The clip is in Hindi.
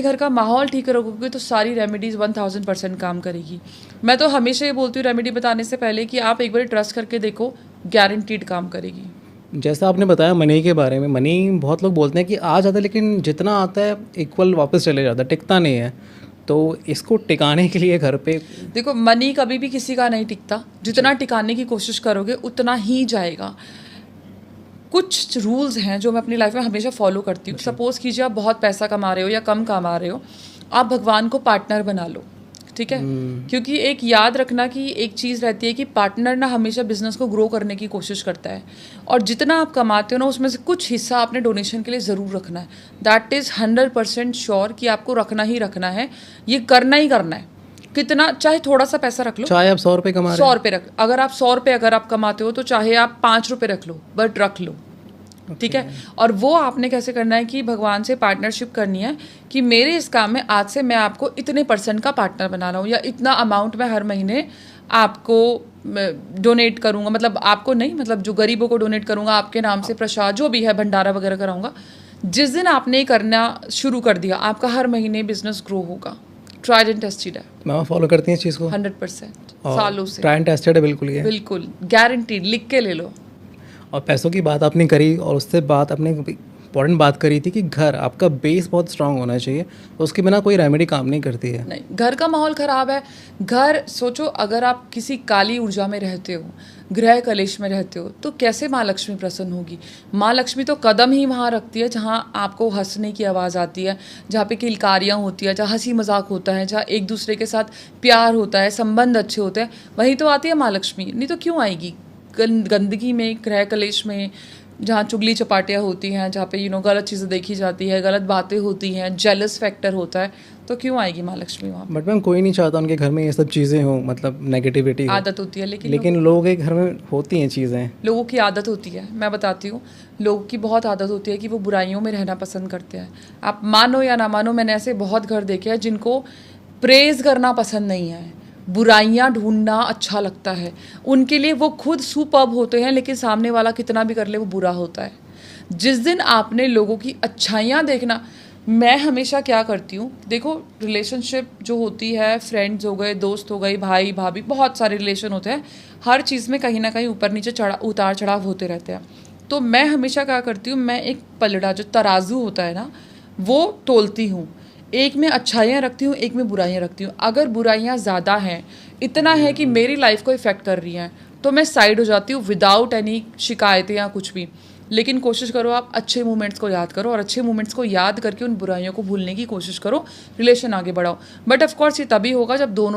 घर का माहौल ठीक रखोगे तो सारी रेमेडीज़ 1000% काम करेगी। मैं तो हमेशा ये बोलती हूँ रेमेडी बताने से पहले कि आप एक बार ट्रस्ट करके देखो, गारंटीड काम करेगी। जैसा आपने बताया मनी के बारे में, मनी बहुत लोग बोलते हैं कि आ जाता है, लेकिन जितना आता है इक्वल वापस चले जाता है, टिकता नहीं है। तो इसको टिकाने के लिए घर पे देखो, मनी कभी भी किसी का नहीं टिकता, जितना टिकाने की कोशिश करोगे उतना ही जाएगा। कुछ रूल्स हैं जो मैं अपनी लाइफ में हमेशा फॉलो करती हूँ। सपोज़ कीजिए आप बहुत पैसा कमा रहे हो या कम कमा रहे हो, आप भगवान को पार्टनर बना लो, ठीक है। क्योंकि एक याद रखना कि एक चीज़ रहती है कि पार्टनर ना हमेशा बिजनेस को ग्रो करने की कोशिश करता है, और जितना आप कमाते हो ना उसमें से कुछ हिस्सा आपने डोनेशन के लिए ज़रूर रखना है। दैट इज़ 100% श्योर कि आपको रखना ही रखना है, ये करना ही करना है। कितना, चाहे थोड़ा सा पैसा रख लो, चाहे आप 100 रुपये कमा रहे 100 रुपये रख, अगर आप 100 रुपये अगर आप कमाते हो तो चाहे आप 5 रुपये रख लो, बट रख लो, ठीक है। और वो आपने कैसे करना है कि भगवान से पार्टनरशिप करनी है कि मेरे इस काम में आज से मैं आपको इतने % का पार्टनर बना रहा हूँ, या इतना अमाउंट मैं हर महीने आपको डोनेट करूँगा, मतलब आपको नहीं, मतलब जो गरीबों को डोनेट करूँगा, आपके नाम से प्रसाद जो भी है, भंडारा वगैरह कराऊँगा। जिस दिन आपने करना शुरू कर दिया, आपका हर महीने बिजनेस ग्रो होगा। ट्राइड एंड टेस्टेड है। मैं फॉलो करती हैं इस चीज़ को 100% सालों से, ट्राई एंड टेस्टेड है बिल्कुल ये। बिल्कुल गारंटीड, लिख के ले लो। और पैसों की बात आपने करी, और उससे बात आपने इंपॉर्टेंट बात करी थी कि घर, आपका बेस बहुत स्ट्रांग होना चाहिए, उसके बिना कोई रेमेडी काम नहीं करती है। नहीं, घर का माहौल ख़राब है, घर सोचो, अगर आप किसी काली ऊर्जा में रहते हो, गृह कलेश में रहते हो, तो कैसे माँ लक्ष्मी प्रसन्न होगी। माँ लक्ष्मी तो कदम ही वहाँ रखती है जहाँ आपको हंसने की आवाज़ आती है, जहाँ पे किलकारियाँ होती है, जहाँ हंसी मजाक होता है, जहाँ एक दूसरे के साथ प्यार होता है, संबंध अच्छे होते हैं, वहीं तो आती है माँ लक्ष्मी। नहीं तो क्यों आएगी गंदगी में, गृह कलेश में, जहाँ चुगली चपाटियाँ होती हैं, जहाँ पे गलत चीज़ें देखी जाती है, गलत बातें होती हैं, जेलस फैक्टर होता है, तो क्यों आएगी माँ लक्ष्मी वहाँ। बट मैम कोई नहीं चाहता उनके घर में ये सब चीज़ें हों, मतलब नेगेटिविटी हो। आदत होती है, लेकिन लोगों के घर में होती हैं चीज़ें। लोगों की आदत होती है, मैं बताती हूँ, लोगों की बहुत आदत होती है कि वो बुराइयों में रहना पसंद करते हैं। आप मानो या ना मानो, मैंने ऐसे बहुत घर देखे हैं जिनको प्रेज़ करना पसंद नहीं है, बुराइयां ढूंढना अच्छा लगता है। उनके लिए वो खुद सुपर्ब होते हैं, लेकिन सामने वाला कितना भी कर ले वो बुरा होता है। जिस दिन आपने लोगों की अच्छाइयाँ देखना, मैं हमेशा क्या करती हूँ, देखो रिलेशनशिप जो होती है, फ्रेंड्स हो गए, दोस्त हो गए, भाई भाभी, बहुत सारे रिलेशन होते हैं, हर चीज़ में कहीं ना कहीं ऊपर नीचे उतार चढ़ाव होते रहते हैं। तो मैं हमेशा क्या करती हूँ, मैं एक पलड़ा, जो तराजू होता है ना, वो तोलती हूँ। एक में अच्छाइयाँ रखती हूँ, एक में बुराइयाँ रखती हूँ। अगर बुराइयाँ ज़्यादा हैं, इतना है कि मेरी लाइफ को इफ़ेक्ट कर रही हैं, तो मैं साइड हो जाती हूँ विदाउट एनी शिकायतें या कुछ भी। लेकिन कोशिश करो आप अच्छे मोमेंट्स को याद करो, और अच्छे मोमेंट्स को याद करके उन बुराइयों को भूलने की कोशिश करो, रिलेशन आगे बढ़ाओ। बट ऑफ कोर्स ये तभी होगा जब दोनों